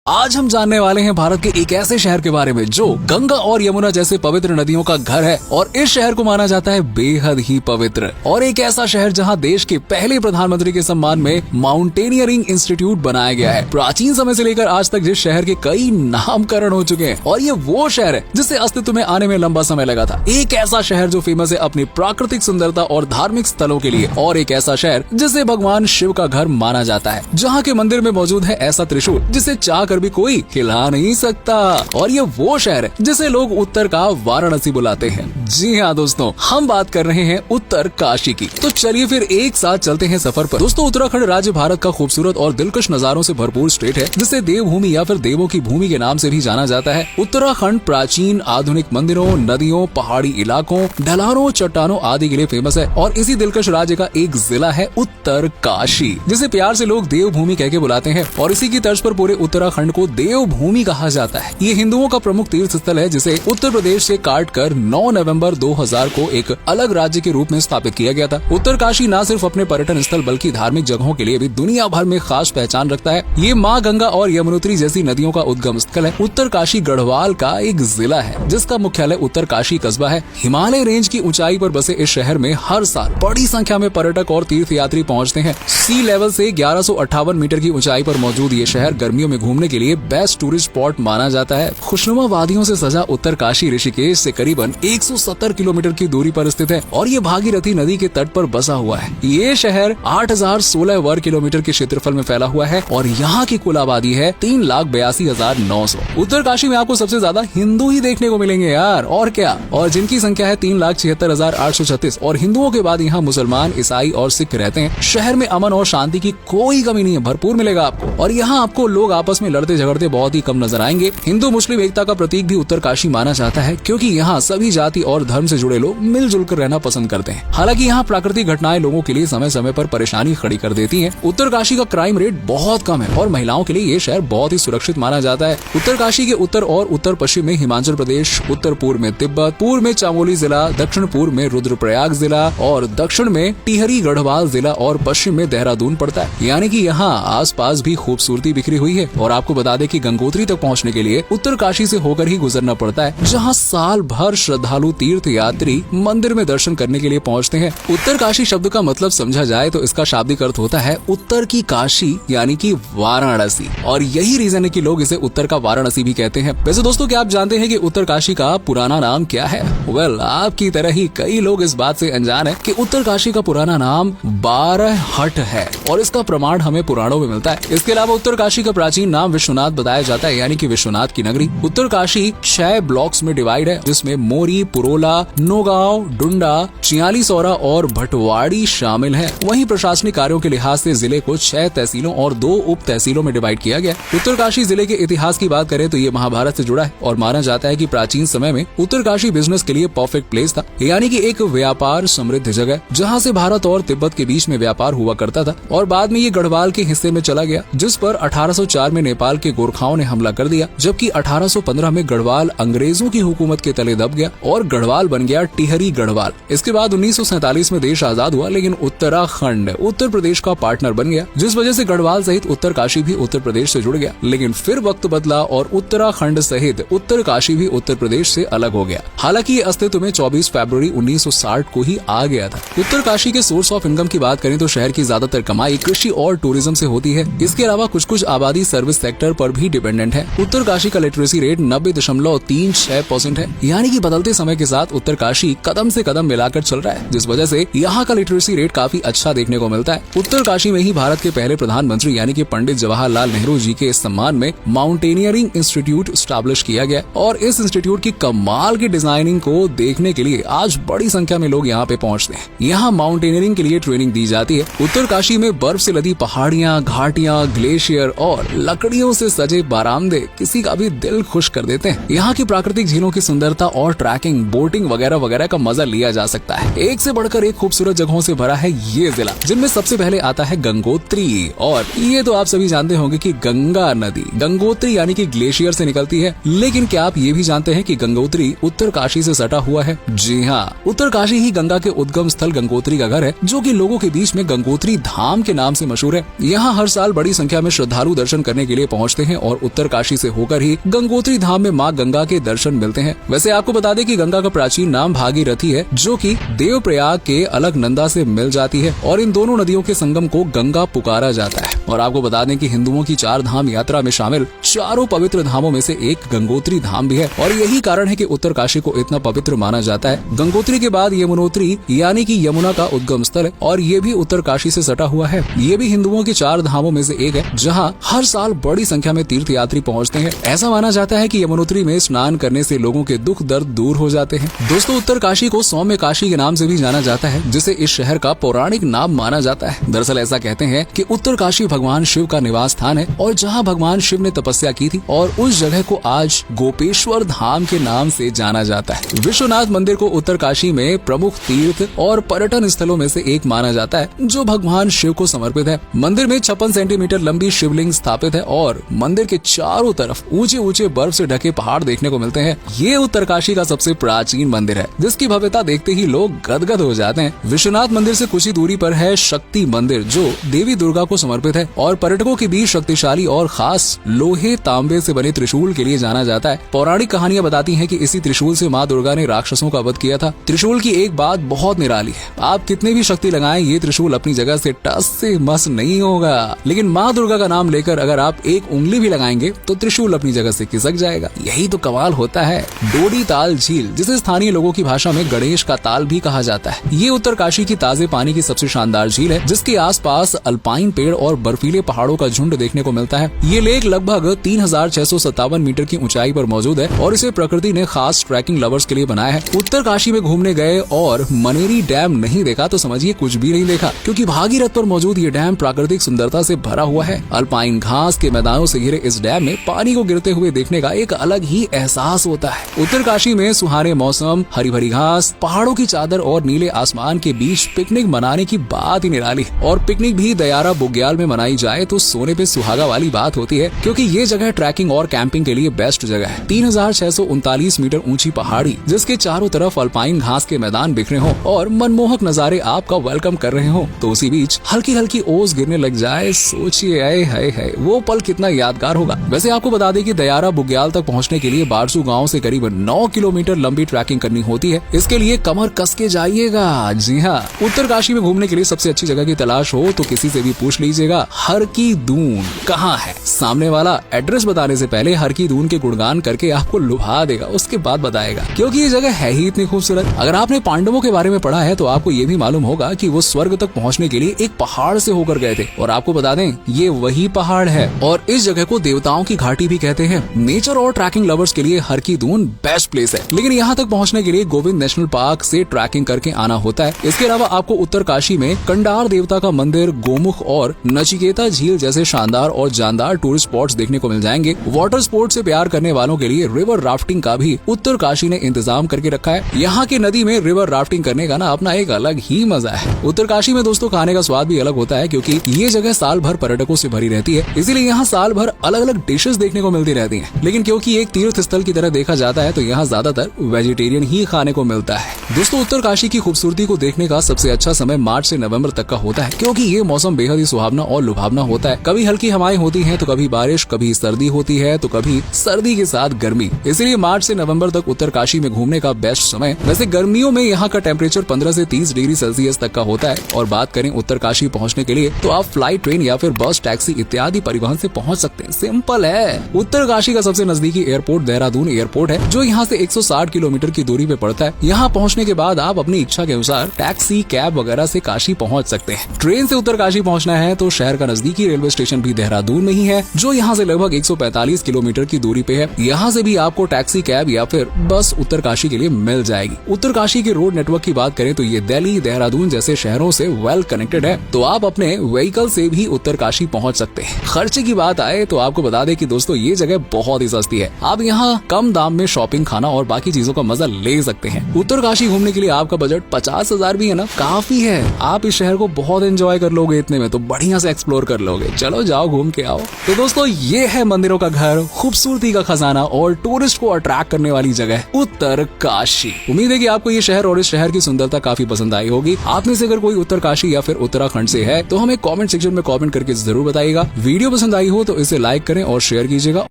आज हम जानने वाले हैं भारत के एक ऐसे शहर के बारे में जो गंगा और यमुना जैसे पवित्र नदियों का घर है और इस शहर को माना जाता है बेहद ही पवित्र। और एक ऐसा शहर जहां देश के पहले प्रधानमंत्री के सम्मान में माउंटेनियरिंग इंस्टीट्यूट बनाया गया है। प्राचीन समय से लेकर आज तक जिस शहर के कई नामकरण हो चुके हैं और ये वो शहर है जिसे अस्तित्व में आने में लंबा समय लगा था। एक ऐसा शहर जो फेमस है अपनी प्राकृतिक सुंदरता और धार्मिक स्थलों के लिए, और एक ऐसा शहर जिसे भगवान शिव का घर माना जाता है, जहाँ के मंदिर में मौजूद है ऐसा त्रिशूल जिसे चाह भी कोई हिला नहीं सकता। और ये वो शहर है जिसे लोग उत्तर का वाराणसी बुलाते हैं। जी हाँ दोस्तों, हम बात कर रहे हैं उत्तर काशी की। तो चलिए फिर एक साथ चलते हैं सफर पर। दोस्तों, उत्तराखंड राज्य भारत का खूबसूरत और दिलकश नजारों से भरपूर स्टेट है जिसे देवभूमि या फिर देवों की भूमि के नाम से भी जाना जाता है। उत्तराखंड प्राचीन आधुनिक मंदिरों, नदियों, पहाड़ी इलाकों, ढलानों, चट्टानों आदि के लिए फेमस है। और इसी दिलकश राज्य का एक जिला है उत्तर काशी, जिसे प्यार से लोग देवभूमि कह के बुलाते हैं। और इसी की तर्ज पर पूरे उत्तराखंड को देवभूमि कहा जाता है। ये हिंदुओं का प्रमुख तीर्थ स्थल है जिसे उत्तर प्रदेश से काटकर 9 नवंबर 2000 को एक अलग राज्य के रूप में स्थापित किया गया था। उत्तर काशी न सिर्फ अपने पर्यटन स्थल बल्कि धार्मिक जगहों के लिए भी दुनिया भर में खास पहचान रखता है। ये माँ गंगा और यमुनोत्री जैसी नदियों का उद्गम स्थल है। उत्तर काशी गढ़वाल का एक जिला है जिसका मुख्यालय उत्तर काशी कस्बा है। हिमालय रेंज की ऊंचाई पर बसे इस शहर में हर साल बड़ी संख्या में पर्यटक और तीर्थ यात्री पहुँचते हैं। सी लेवल से 1158 मीटर की ऊंचाई पर मौजूद ये शहर गर्मियों में घूमने के लिए बेस्ट टूरिस्ट स्पॉट माना जाता है। खुशनुमा वादियों से सजा उत्तर काशी ऋषिकेश से करीबन 170 किलोमीटर की दूरी पर स्थित है और ये भागीरथी नदी के तट पर बसा हुआ है। ये शहर 8016 वर्ग किलोमीटर के क्षेत्रफल में फैला हुआ है और यहाँ की कुल आबादी है 3,82,900। उत्तर काशी में आपको सबसे ज्यादा हिंदू ही देखने को मिलेंगे यार, और क्या। और जिनकी संख्या है 3,76,836 और हिंदुओं के बाद यहाँ मुसलमान, ईसाई और सिख रहते हैं। शहर में अमन और शांति की कोई कमी नहीं है, भरपूर मिलेगा आपको। और यहाँ आपको लोग आपस में लड़ते झगड़ते बहुत ही कम नजर आएंगे। हिंदू मुस्लिम एकता का प्रतीक भी उत्तर काशी माना जाता है क्योंकि यहाँ सभी जाति और धर्म से जुड़े लोग मिलजुल कर रहना पसंद करते हैं। हालांकि यहाँ प्राकृतिक घटनाएं लोगों के लिए समय समय पर परेशानी खड़ी कर देती हैं। उत्तर काशी का क्राइम रेट बहुत कम है और महिलाओं के लिए ये शहर बहुत ही सुरक्षित माना जाता है। उत्तर काशी के उत्तर और उत्तर पश्चिम में हिमाचल प्रदेश, उत्तर पूर्व में तिब्बत, पूर्व में चमोली जिला, दक्षिण पूर्व में रुद्रप्रयाग जिला और दक्षिण में टिहरी गढ़वाल जिला और पश्चिम में देहरादून पड़ता है। यानी कि यहाँ आसपास भी खूबसूरती बिखरी हुई है। और आपको बता दें कि गंगोत्री तक पहुँचने के लिए उत्तर काशी से होकर ही गुजरना पड़ता है, जहाँ साल भर श्रद्धालु तीर्थ यात्री मंदिर में दर्शन करने के लिए पहुँचते हैं। उत्तर काशी शब्द का मतलब समझा जाए तो इसका शाब्दिक अर्थ होता है उत्तर की काशी यानी कि वाराणसी। और यही रीजन है कि लोग इसे उत्तर का वाराणसी भी कहते हैं। वैसे दोस्तों, क्या आप जानते हैं कि उत्तर काशी का पुराना नाम क्या है? वेल, आपकी तरह ही कई लोग इस बात से अनजान है कि उत्तर काशी का पुराना नाम 12 हट है और इसका प्रमाण हमें पुराणों में मिलता है। इसके अलावा उत्तर काशी का प्राचीन नाम विश्वनाथ बताया जाता है, यानी कि विश्वनाथ की नगरी। उत्तर काशी 6 ब्लॉक्स में डिवाइड है जिसमें मोरी, पुरोला, नौगांव, डुंडा, चियालीसौरा और भटवाड़ी शामिल है। वहीं प्रशासनिक कार्यों के लिहाज से जिले को 6 तहसीलों और 2 उप तहसीलों में डिवाइड किया गया। उत्तर काशी जिले के इतिहास की बात करें तो ये महाभारत से जुड़ा है और माना जाता है कि प्राचीन समय में उत्तर काशी बिजनेस के लिए परफेक्ट प्लेस था, यानी कि एक व्यापार समृद्ध जगह जहाँ से भारत और तिब्बत के बीच में व्यापार हुआ करता था। और बाद में ये गढ़वाल के हिस्से में चला गया, जिस पर 1804 में नेपाल के गोरखाओं ने हमला कर दिया, जबकि 1815 में गढ़वाल अंग्रेजों की हुकूमत के तले दब गया और गढ़वाल बन गया टिहरी गढ़वाल। इसके बाद 1947 में देश आजाद हुआ, लेकिन उत्तराखंड उत्तर प्रदेश का पार्टनर बन गया, जिस वजह से गढ़वाल सहित उत्तर काशी भी उत्तर प्रदेश से जुड़ गया। लेकिन फिर वक्त बदला और उत्तराखंड सहित उत्तर काशी भी उत्तर प्रदेश से अलग हो गया। हालांकि ये अस्तित्व में 24 फरवरी 1960 को ही आ गया था। उत्तर काशी के सोर्स ऑफ इनकम की बात करें तो शहर की ज्यादातर कमाई कृषि और टूरिज्म से होती है। इसके अलावा कुछ आबादी सर्विस सेक्टर पर भी डिपेंडेंट है। उत्तर काशी का लिटरेसी रेट 90.36% है, यानी कि बदलते समय के साथ उत्तर काशी कदम से कदम मिलाकर चल रहा है, जिस वजह से यहाँ का लिटरेसी रेट काफी अच्छा देखने को मिलता है। उत्तर काशी में ही भारत के पहले प्रधानमंत्री यानी कि पंडित जवाहरलाल नेहरू जी के सम्मान में माउंटेनियरिंग इंस्टीट्यूट स्टैब्लिश किया गया और इस इंस्टीट्यूट की कमाल की डिजाइनिंग को देखने के लिए आज बड़ी संख्या में लोग यहाँ पे पहुँचते हैं। यहाँ माउंटेनियरिंग के लिए ट्रेनिंग दी जाती है। उत्तर काशी में बर्फ से लदी पहाड़ियाँ, घाटियाँ, ग्लेशियर और लकड़ियों से सजे बारामदे किसी का भी दिल खुश कर देते हैं। यहाँ की प्राकृतिक झीलों की सुंदरता और ट्रैकिंग, बोटिंग वगैरह वगैरह का मजा लिया जा सकता है। एक से बढ़कर एक खूबसूरत जगहों से भरा है ये जिला, जिनमें सबसे पहले आता है गंगोत्री। और ये तो आप सभी जानते होंगे कि गंगा नदी गंगोत्री यानी कि ग्लेशियर से निकलती है। लेकिन क्या आप ये भी जानते हैं कि गंगोत्री उत्तर काशी से सटा हुआ है? जी हाँ, उत्तर काशी ही गंगा के उद्गम स्थल गंगोत्री का घर है, जो कि लोगों के बीच में गंगोत्री धाम के नाम से मशहूर है। यहाँ हर साल बड़ी संख्या में श्रद्धालु दर्शन करने के लिए पहुँचते हैं और उत्तरकाशी से होकर ही गंगोत्री धाम में माँ गंगा के दर्शन मिलते हैं। वैसे आपको बता दें कि गंगा का प्राचीन नाम भागीरथी है, जो कि देवप्रयाग के अलकनंदा से मिल जाती है और इन दोनों नदियों के संगम को गंगा पुकारा जाता है। और आपको बता दें कि हिंदुओं की 4 धाम यात्रा में शामिल चारों पवित्र धामों में से एक गंगोत्री धाम भी है और यही कारण है कि उत्तरकाशी को इतना पवित्र माना जाता है। गंगोत्री के बाद यमुनोत्री यानी कि यमुना का उद्गम स्थल है और ये भी उत्तरकाशी से सटा हुआ है। ये भी हिंदुओं के 4 धामों में से एक है, जहाँ हर साल बड़ी संख्या में तीर्थयात्री पहुँचते हैं। ऐसा माना जाता है कि यमुनोत्री में स्नान करने से लोगों के दुख दर्द दूर हो जाते हैं। दोस्तों, उत्तरकाशी को सौम्य काशी के नाम से भी जाना जाता है, जिसे इस शहर का पौराणिक नाम माना जाता है। दरअसल ऐसा कहते हैं कि उत्तरकाशी भगवान शिव का निवास स्थान है और जहाँ भगवान शिव ने तपस्या की थी और उस जगह को आज गोपेश्वर धाम के नाम से जाना जाता है। विश्वनाथ मंदिर को उत्तरकाशी में प्रमुख तीर्थ और पर्यटन स्थलों में से एक माना जाता है, जो भगवान शिव को समर्पित है। मंदिर में 56 सेंटीमीटर लंबी शिवलिंग स्थापित है और मंदिर के चारों तरफ ऊंचे ऊंचे बर्फ से ढके पहाड़ देखने को मिलते हैं। ये उत्तरकाशी का सबसे प्राचीन मंदिर है, जिसकी भव्यता देखते ही लोग गदगद हो जाते हैं। विश्वनाथ मंदिर से कुछ ही दूरी पर है शक्ति मंदिर, जो देवी दुर्गा को समर्पित है और पर्यटकों के बीच शक्तिशाली और खास लोहे तांबे से बने त्रिशूल के लिए जाना जाता है। पौराणिक कहानियां बताती हैं कि इसी त्रिशूल से माँ दुर्गा ने राक्षसों का वध किया था। त्रिशूल की एक बात बहुत निराली है, आप कितने भी शक्ति लगाएं, ये त्रिशूल अपनी जगह से टस से मस नहीं होगा। लेकिन माँ दुर्गा का नाम लेकर अगर आप एक उंगली भी लगाएंगे तो त्रिशूल अपनी जगह से खिसक जाएगा। यही तो कमाल होता है। डोडी ताल झील, जिसे स्थानीय लोगों की भाषा में गणेश का ताल भी कहा जाता है, ये उत्तरकाशी की ताजे पानी की सबसे शानदार झील है, जिसके आसपास अल्पाइन पेड़ और बर्फीले पहाड़ों का झुंड देखने को मिलता है। ये लेक लगभग 3657 मीटर की ऊंचाई पर मौजूद है और इसे प्रकृति ने खास ट्रैकिंग लवर्स के लिए बनाया है। उत्तरकाशी में घूमने गए और मनेरी डैम नहीं देखा तो समझिए कुछ भी नहीं देखा, क्योंकि भागीरथ पर मौजूद ये डैम प्राकृतिक सुंदरता से भरा हुआ है। अल्पाइन घास के मैदानों से घिरे इस डैम में पानी को गिरते हुए देखने का एक अलग ही एहसास होता है। उत्तरकाशी में सुहाने मौसम, हरी भरी घास, पहाड़ों की चादर और नीले आसमान के बीच पिकनिक मनाने की बात ही निराली है। और पिकनिक भी दयारा बुग्याल में मनाई जाए तो सोने पे सुहागा वाली बात होती है, क्योंकि ये जगह ट्रैकिंग और कैंपिंग के लिए बेस्ट जगह है। 3639 मीटर ऊंची पहाड़ी, जिसके चारों तरफ अल्पाइन घास के मैदान बिखरे हों और मनमोहक नजारे आपका वेलकम कर रहे हों, तो उसी बीच हल्की हल्की ओस गिरने लग जाए, सोचिए आए है वो पल कितना यादगार होगा। वैसे आपको बता दें कि दयारा बुग्याल तक पहुंचने के लिए बारसू गांव से करीब 9 किलोमीटर लंबी ट्रैकिंग करनी होती है। इसके लिए कमर कस के जाइएगा। जी हाँ, उत्तरकाशी में घूमने के लिए सबसे अच्छी जगह की तलाश हो तो किसी से भी पूछ लीजिएगा, हर की दून कहाँ है। सामने वाला एड्रेस बताने से पहले हर की दून के गुणगान करके आपको लुभा देगा, उसके बाद बताएगा, क्योंकि ये जगह है ही इतनी खूबसूरत। अगर आपने पांडवों के बारे में पढ़ा है तो आपको ये भी मालूम होगा कि वो स्वर्ग तक पहुँचने के लिए एक पहाड़ से होकर गए थे। और आपको बता दें, ये वही पहाड़ है और इस जगह को देवताओं की घाटी भी कहते हैं। नेचर और ट्रैकिंग लवर्स के लिए हर की दून बेस्ट प्लेस है, लेकिन यहाँ तक पहुँचने के लिए गोविंद नेशनल पार्क से ट्रैकिंग करके आना होता है। इसके अलावा आपको उत्तरकाशी में कंडार देवता का मंदिर, गोमुख और नचिकेता झील जैसे शानदार और जानदार टूरिस्ट स्पॉट्स देखने को मिल जाएंगे। वाटर स्पोर्ट्स से प्यार करने वालों के लिए रिवर राफ्टिंग का भी उत्तरकाशी ने इंतजाम करके रखा है। यहाँ की नदी में रिवर राफ्टिंग करने का ना अपना एक अलग ही मजा है। उत्तरकाशी में दोस्तों खाने का स्वाद भी अलग होता है, क्योंकि ये जगह साल भर पर्यटकों से भरी रहती है, इसीलिए यहाँ साल भर अलग अलग डिशेस देखने को मिलती रहती हैं। लेकिन क्योंकि एक तीर्थ स्थल की तरह देखा जाता है तो यहाँ ज्यादातर वेजिटेरियन ही खाने को मिलता है। दोस्तों, उत्तरकाशी की खूबसूरती को देखने का सबसे अच्छा समय मार्च से नवंबर तक का होता है, क्योंकि ये मौसम बेहद ही सुहावना और लुभावना होता है। कभी हल्की हवाएं होती हैं तो कभी बारिश, कभी सर्दी होती है तो कभी सर्दी के साथ गर्मी। इसलिए मार्च से नवंबर तक उत्तरकाशी में घूमने का बेस्ट समय। वैसे गर्मियों में यहाँ का टेम्परेचर 15 से 30 डिग्री सेल्सियस तक का होता है। और बात करें उत्तरकाशी पहुँचने के लिए तो आप फ्लाइट, ट्रेन या फिर बस, टैक्सी इत्यादि परिवहन से पहुँच सकते हैं। सिंपल है। उत्तरकाशी का सबसे नजदीकी एयरपोर्ट देहरादून एयरपोर्ट है, जो यहाँ से 160 किलोमीटर की दूरी पे पड़ता है। यहाँ पहुँचने के बाद आप अपनी इच्छा के अनुसार टैक्सी, कैब वगैरह से काशी पहुँच सकते हैं। ट्रेन से उत्तरकाशी पहुँचना है तो शहर का नजदीकी रेलवे स्टेशन भी देहरादून में ही है, जो यहाँ से लगभग 145 किलोमीटर की दूरी पे है। यहाँ से भी आपको टैक्सी, कैब या फिर बस उत्तरकाशी के लिए मिल जाएगी। उत्तरकाशी के रोड नेटवर्क की बात करें तो ये दिल्ली, देहरादून जैसे शहरों से वेल कनेक्टेड है, तो आप अपने व्हीकल से भी उत्तरकाशी पहुँच सकते हैं। खर्चे की बात आए तो आपको बता दें कि दोस्तों ये जगह बहुत ही सस्ती है। आप यहाँ कम दाम में शॉपिंग, खाना और बाकी चीजों का मजा ले सकते हैं। उत्तरकाशी घूमने के लिए आपका बजट 50,000 भी है ना, काफी है। आप इस शहर को बहुत एंजॉय कर लोगे, इतने में तो बढ़िया से एक्सप्लोर कर लोगे। चलो जाओ घूम के आओ। तो दोस्तों ये है मंदिरों का घर, खूबसूरती का खजाना और टूरिस्ट को अट्रैक्ट करने वाली जगह उत्तरकाशी। उम्मीद है कि आपको ये शहर और इस शहर की सुंदरता काफी पसंद आई होगी। आप में से अगर कोई उत्तरकाशी या फिर उत्तराखंड से है तो हमें कमेंट सेक्शन में कमेंट करके जरूर बताइएगा। वीडियो पसंद आई हो तो इसे लाइक करें और शेयर कीजिएगा।